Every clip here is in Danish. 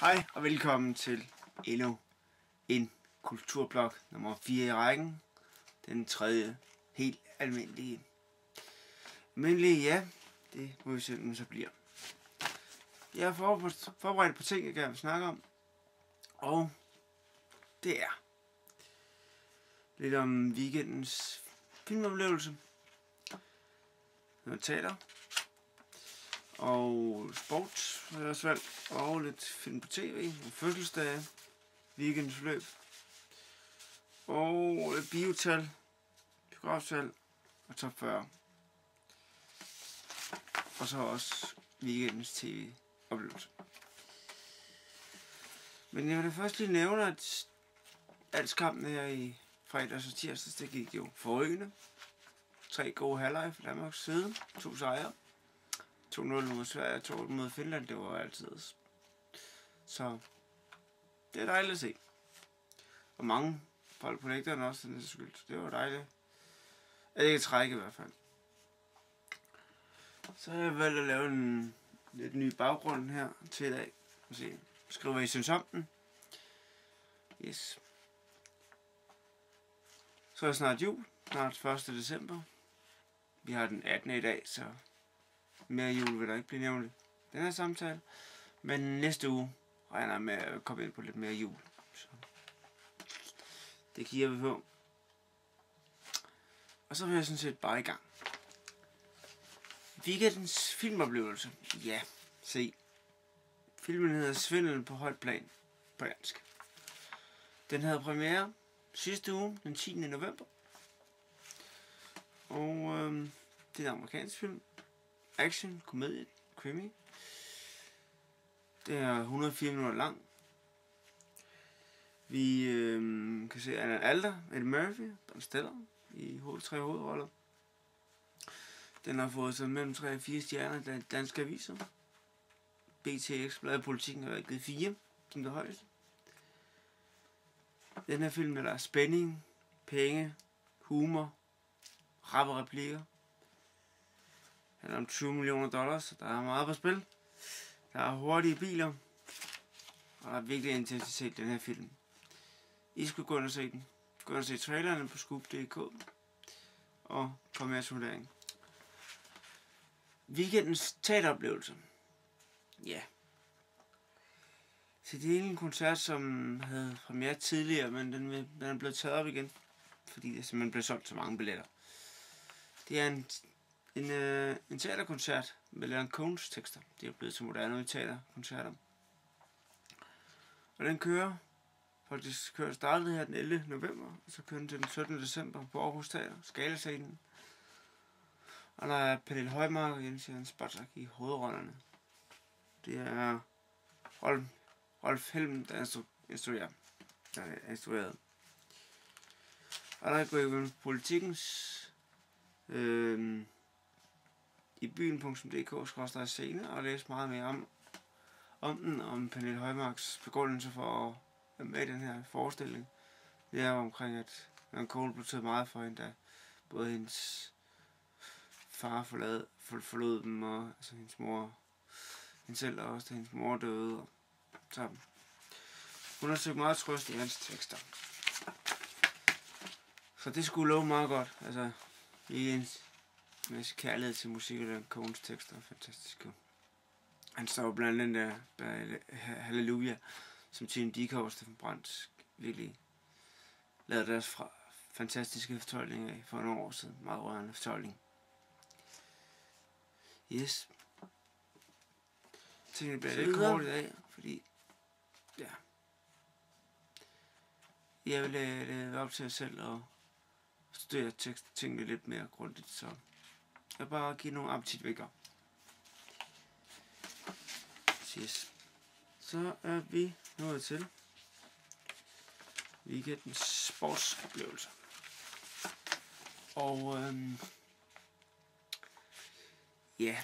Hej og velkommen til endnu en kulturblog nummer 4 i rækken. Den tredje helt almindelige. Ja, det må vi se, den så bliver. Jeg har forberedt på ting, jeg gerne vil snakke om. Og det er lidt om weekendens filmoplevelse. Noget teater. Og sport har jeg også valgt. Og lidt film på tv. Og fødselsdage. Weekendsløb. Og lidt biotal. Biograftal. Og top 40. Og så også weekendens tv-oplevelse. Men jeg vil da først lige nævne, at altskampen her i fredags og tirsdags, det gik jo forrygende. 3 gode halvleje for Danmarks side. 2 sejre. 2-0 mod Sverige, 2 mod Finland, det var altid. Så det er dejligt at se. Og mange folk på lægteren også, den er skyld. Det var dejligt. At ikke trække i hvert fald. Så har jeg valgt at lave en lidt ny baggrund her til i dag. Skriv, hvad I synes om den. Yes. Så er det snart jul. Snart 1. december. Vi har den 18. i dag, så mere jul vil der ikke blive nævnt i den her samtale. Men næste uge regner jeg med at komme ind på lidt mere jul. Så det kigger vi på. Og så vil jeg sådan set bare i gang. Weekendens filmoplevelse. Ja, se. Filmen hedder Svindel på højt plan på dansk. Den havde premiere sidste uge, den 10. november. Og det er en amerikansk film. Action, komedie, krimi. Det er 104 minutter lang. Vi kan se Anna Alder, Eddie Murphy, Ben Stiller i 3 hovedroller. Den har fået sådan mellem 3 og 4 stjerner i danske aviser. BT, Ekstrabladet, Politikken har givet 4, som det højeste. Den her film er der spænding, penge, humor, rappe replikker. Den er om $20 million, så der er meget på spil. Der er hurtige biler, og der er virkelig intensitet i den her film. I skulle gå ind og se den. Gå ind og se trailerne på Scoop.dk og komme med til vurdering. Weekendens teateroplevelse. Ja. Så det er en koncert, som havde premiere tidligere, men den er blevet taget op igen, fordi det simpelthen blev solgt så mange billetter. Det er en teaterkoncert med Leonard Cohns tekster. Det er blevet til moderne teaterkoncerter. Og den startede her den 11. november, og så kører den til den 17. december på Aarhus Teater, Scala-scenen. Og der er Pernille Højmark og Jens Jørgen Spottag i hovedrollerne. Det er Rolf Helm, der er instrueret. Og der går jo Politikens i byen.dk/scene og læse meget mere om den, om Pernille Højmarks begrundelse for at være med i den her forestilling. Det er omkring, at Leonard Cohen blev taget meget for hende, da både hendes far forlod dem, og altså hendes mor, hende selv, og også da hendes mor døde. Og så hun har søgt meget trøst i hans tekster. Så det skulle love meget godt. Altså, i en masse kærlighed til musik og Leonard Cohns tekster er fantastisk. Han står blandt andet der Halleluja, som Tine Dickow og Steffen Brandt virkelig lavede deres fantastiske fortolkning af for nogle år siden. Meget rørende fortolkning. Yes. Jeg tænker, det bliver lidt kort i dag, fordi ja. Jeg vil lade op til jer selv og studere tingene lidt mere grundigt, så jeg bare give nogle appetitvækker. Yes. Så er vi nået til weekendens sportsoplevelse. Og ja,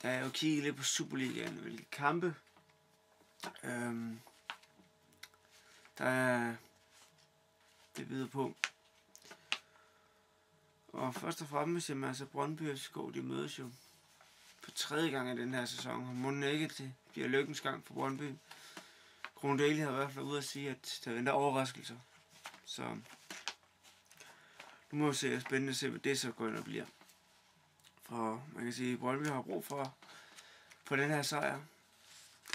der er jo kigget lidt på Superligaen, hvilke kampe der er det videre på. Og først og fremmest, jamen altså Brøndby og FCK, de mødes jo for 3. gang i den her sæson. Og må ikke det bliver lykkens gang for Brøndby. Kron Daly har i hvert fald ude at sige, at der venter overraskelser. Så nu må vi se, spændende at se, hvad det så går ind og bliver. For man kan sige, at Brøndby har brug for den her sejr.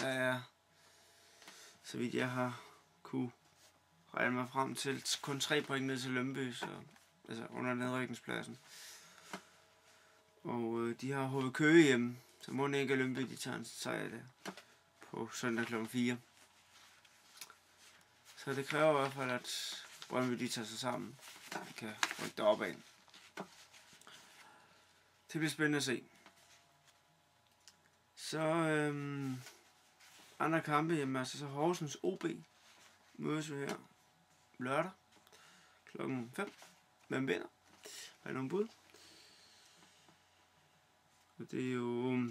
Der er, så vidt jeg har kunne regne mig frem til, kun 3 point ned til Lyngby, så, altså under nedrykningspladsen. Og de har HB Køge hjemme, så må ikke Lyngby, de tager en sejr der på søndag kl. 4. Så det kræver i hvert fald, at Brøndby de tager sig sammen. Vi kan rykke deroppe af. Det bliver spændende at se. Så andre kampe, jamen altså så Horsens OB mødes vi her lørdag kl. 5. Hvem vinder? Har I nogle bud? Og det er jo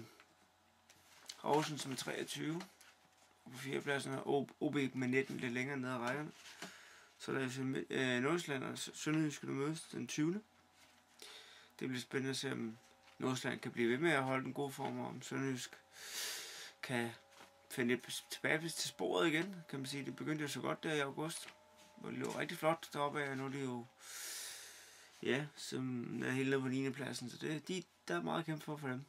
Horsens med 23. Og på 4. pladsen er OB med 19, lidt længere ned ad rækkerne. Så der er Nordsjælland og Sønderjyske, der mødes den 20. Det bliver spændende at se, om Nordsjælland kan blive ved med at holde en god form, og om Sønderjysk kan finde lidt tilbage til sporet igen, kan man sige. Det begyndte jo så godt der i august, hvor det lå rigtig flot deroppe af, nu er det jo, ja, som er helt nede på 9. pladsen, så der er meget kæmpe for dem.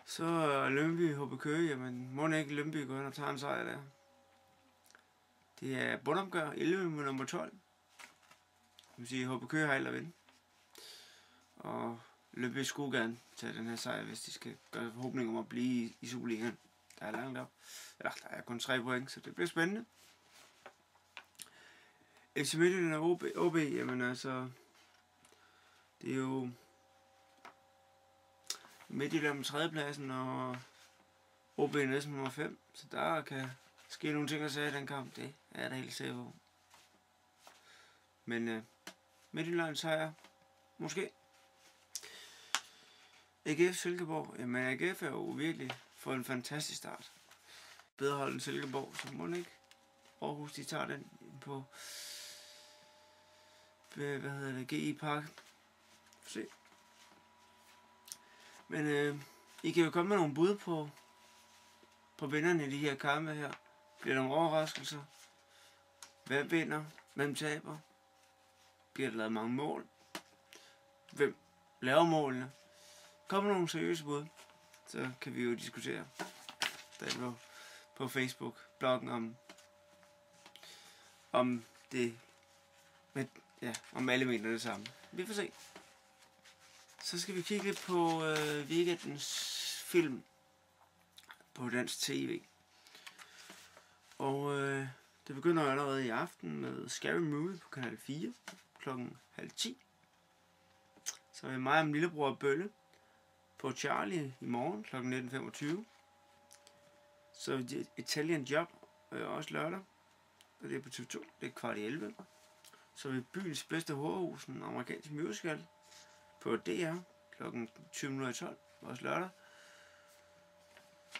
Så Lyngby, HB Køge, jamen må ikke Lyngby gå ind og tage en sejr der. Det er bundopgør 11 med nummer 12. Jeg vil sige, HB Køge har alt at vinde. Og Lyngby skulle gerne tage den her sejr, hvis de skal gøre forhåbning om at blive i Superligaen. Der er langt op. Eller der er kun 3 point, så det bliver spændende. FC Midtjylland og OB, jamen altså, det er jo Midtjylland på 3. pladsen, og OB næsten nummer 5. Så der kan ske nogle ting, der sagde i den kamp. Det er der helt sikkert på. Men Midtjylland sejr, måske. AGF Silkeborg, jamen AGF er jo virkelig fået en fantastisk start. Bedre hold end Silkeborg, så må ikke Aarhus, de tager den på, GI Park. Se. Men I kan jo komme med nogle bud på vinderne i de her kampe her. Bliver der nogle overraskelser? Hvem vinder? Hvem taber? Bliver der lavet mange mål? Hvem laver målene? Kom med nogle seriøse bud, så kan vi jo diskutere der på Facebook, bloggen om det, om alle mener det samme. Vi får se. Så skal vi kigge lidt på weekendens film på dansk tv. Og det begynder allerede i aften med Scary Movie på kanal 4 klokken 9:30. Så er mig og min lillebror Bølle på Charlie i morgen kl. 19:25. Så Italian Job også lørdag, og det er på TV2, det er 10:15. Så er vi Byens Bedste Horehus, en amerikansk musical på DR kl. 20:12, også lørdag.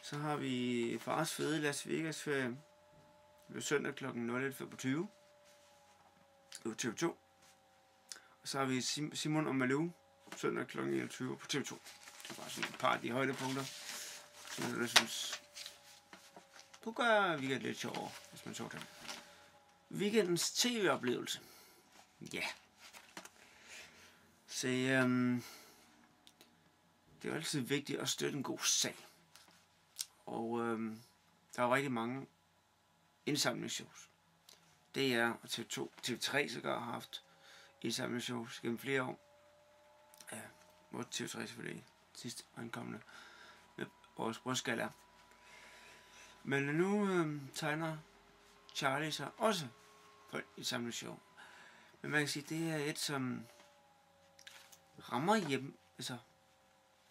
Så har vi Fars Fede Las Vegas ferie på søndag kl. 01:25 på TV2. Og så har vi Simon og Malou søndag kl. 21 på TV2. Det er bare sådan et par af de højdepunkter, som jeg synes kunne gøre weekend lidt sjovere, hvis man så dem. Weekendens tv-oplevelse. Ja. Yeah. Så det er jo altid vigtigt at støtte en god sag. Og der er rigtig mange indsamlingsshows. DR og TV2, TV3 sågar har haft indsamlingsshows gennem flere år. Ja, hvor TV3 selvfølgelig sidst ankommende med vores brystgala. Men nu tegner Charlie sig også på et indsamlingsshow. Men man kan sige, det er et, som rammer hjem, altså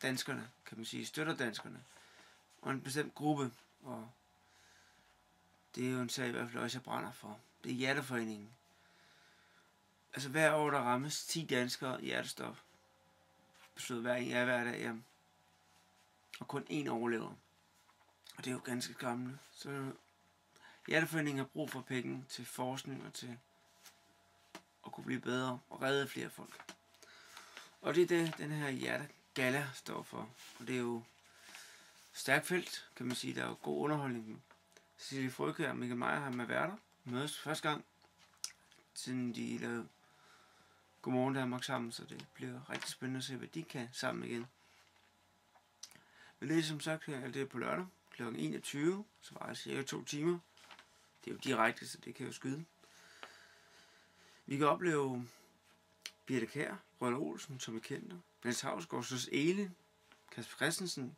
danskerne, kan man sige, støtter danskerne. Og en bestemt gruppe, og det er jo en sag i hvert fald også, jeg brænder for. Det er Hjerteforeningen. Altså hver år, der rammes 10 danskere i hjertestop. Beslået hver dag hjem. Og kun 1 overlever. Og det er jo ganske skræmmende. Så Hjerteforeningen har brug for penge til forskning og til at kunne blive bedre og redde flere folk. Og det er det, den her hjertegave Galla står for. Og det er jo stærkt felt, kan man sige. Der er jo god underholdning. Cecilie Frøkjær og Mikkel Meyer har med værter. Mødes første gang, siden de lavede Godmorgen Danmark sammen, så det bliver rigtig spændende at se, hvad de kan sammen igen. Men det er som sagt her, det er på lørdag kl. 21, så var det cirka 2 timer. Det er jo direkte, så det kan jo skyde. Vi kan opleve Birte Kjær, Roland Olsen, som vi kender, Niels Hausgaard, Søs Elin, Kasper Christensen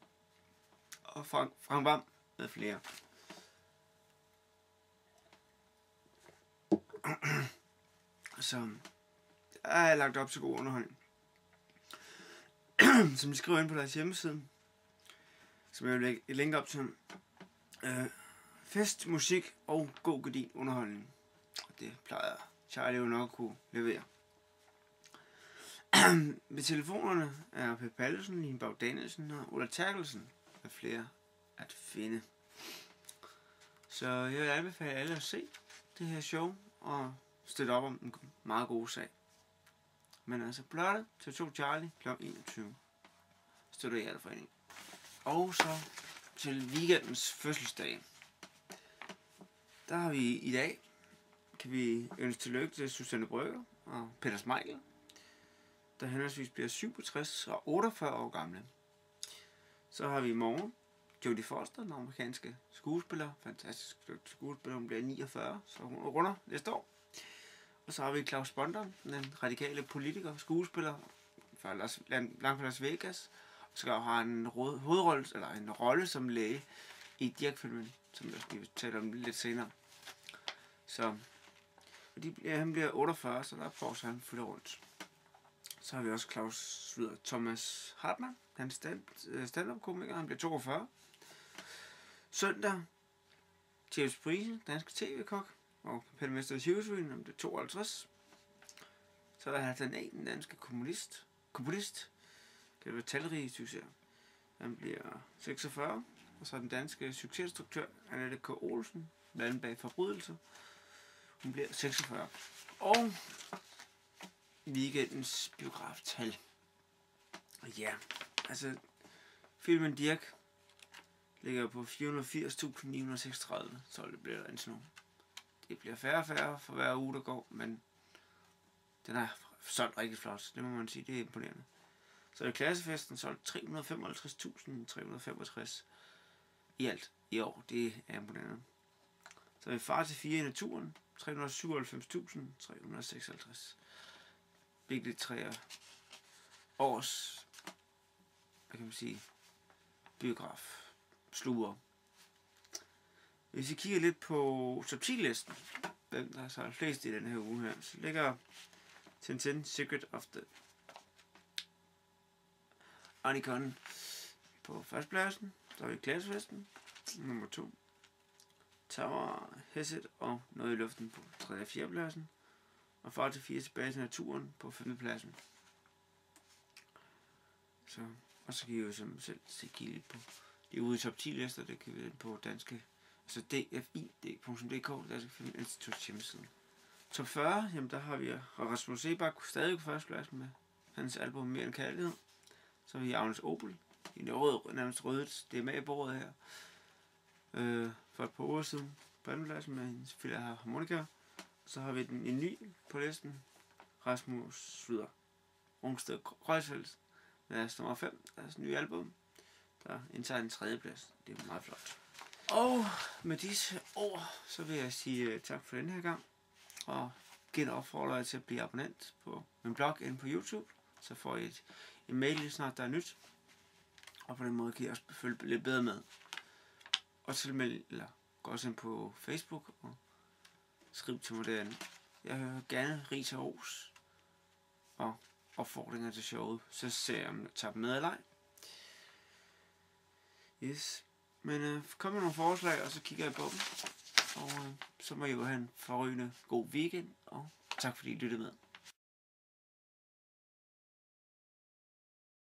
og Frank Hvam med flere. Så der er lagt op til god underholdning. Som de skriver ind på deres hjemmeside, som jeg vil lægge et link op til. Fest, musik og god gedigen underholdning. Og det plejer Charlie jo nok at kunne levere. Ved telefonerne er Pep Pallesen, Line Baug Danielsen og Ulla Terkelsen med flere at finde. Så jeg vil anbefale alle at se det her show og støtte op om en meget god sag. Men altså blot til 2 Charlie kl. 21 støtter jeg forening. Og så til weekendens fødselsdag. Der har vi i dag, kan vi ønske tillykke til Susanne Brøgger og Peter Smeichel, der henholdsvis bliver 67 og 48 år gamle. Så har vi i morgen Jodie Foster, den amerikanske skuespiller, fantastisk skuespiller, hun bliver 49, så hun runder næste år. Og så har vi Claus Bondar, den radikale politiker, skuespiller, langt fra Las Vegas, og så har han en hovedrolle, eller en rolle som læge i Dirch-filmen, som jeg skal tale om lidt senere. Så han bliver 48, så der får så han fylder rundt. Så har vi også Thomas Hartmann, han stand-up-komiker, han bliver 42. Søndag, James Price, dansk tv-kok, og kapelmester i Sjøsvin, han bliver 52. Så er der Halvdan A, den danske komponist, kan det være talrige succeser. Han bliver 46, og så er den danske succesinstruktør, Annette K. Olsen, blandt bag forbrydelser. Hun bliver 46. Og weekendens biograftal. Ja, altså filmen Dirch ligger på 480.936, så det bliver der en snor. Det bliver færre og færre for hver uge, der går, men den er solgt rigtig flot, det må man sige, det er imponerende. Så er Klassefesten solgt 355.365 i alt i år, det er imponerende. Så er vi Far til 4 i naturen, 397.356. Virkelig 3 års, hvad kan man sige, biograf sluger. Hvis vi kigger lidt på subtillisten, hvem der så er flest i den her uge her, så ligger Tintin Secret of the Anikon på førstepladsen. Så har vi Klassefesten, nummer 2. Tower Hesset og Noget i luften på 3. og 4. pladsen. Og Far til 4 tilbage til naturen på 5. pladsen. Så, og så kan I jo selv kigge lidt på de ude i top 10 lister, det kan vi på danske, altså dfi.dk, Danske Filminstituts hjemmeside. Top 40, jamen der har vi Rasmus Sebak stadig på førstepladsen med hans album Mere end Kærlighed. Så har vi Agnes Obel i det nærmest rødet DMA-bordet her. For et par uger siden på andenpladsen med hendes filharmonika. Så har vi en ny på listen, Rasmus Rungsted Kreuzfeldt med deres nummer 5, deres nye album, der indtager en 3. plads. Det er meget flot. Og med disse ord, så vil jeg sige tak for den her gang, og genopfordre jer til at blive abonnent på min blog inde på YouTube, så får I en mail lige snart der er nyt, og på den måde kan I også følge lidt bedre med. Og tilmelde, eller gå også ind på Facebook og skriv til mig derinde. Jeg hører gerne ris og ros og opfordringer til showet, så ser jeg, om jeg tager dem med eller ej. Yes. Men kom med nogle forslag, og så kigger jeg på dem. Og så må I jo have en forrygende god weekend, og tak fordi I lyttede med.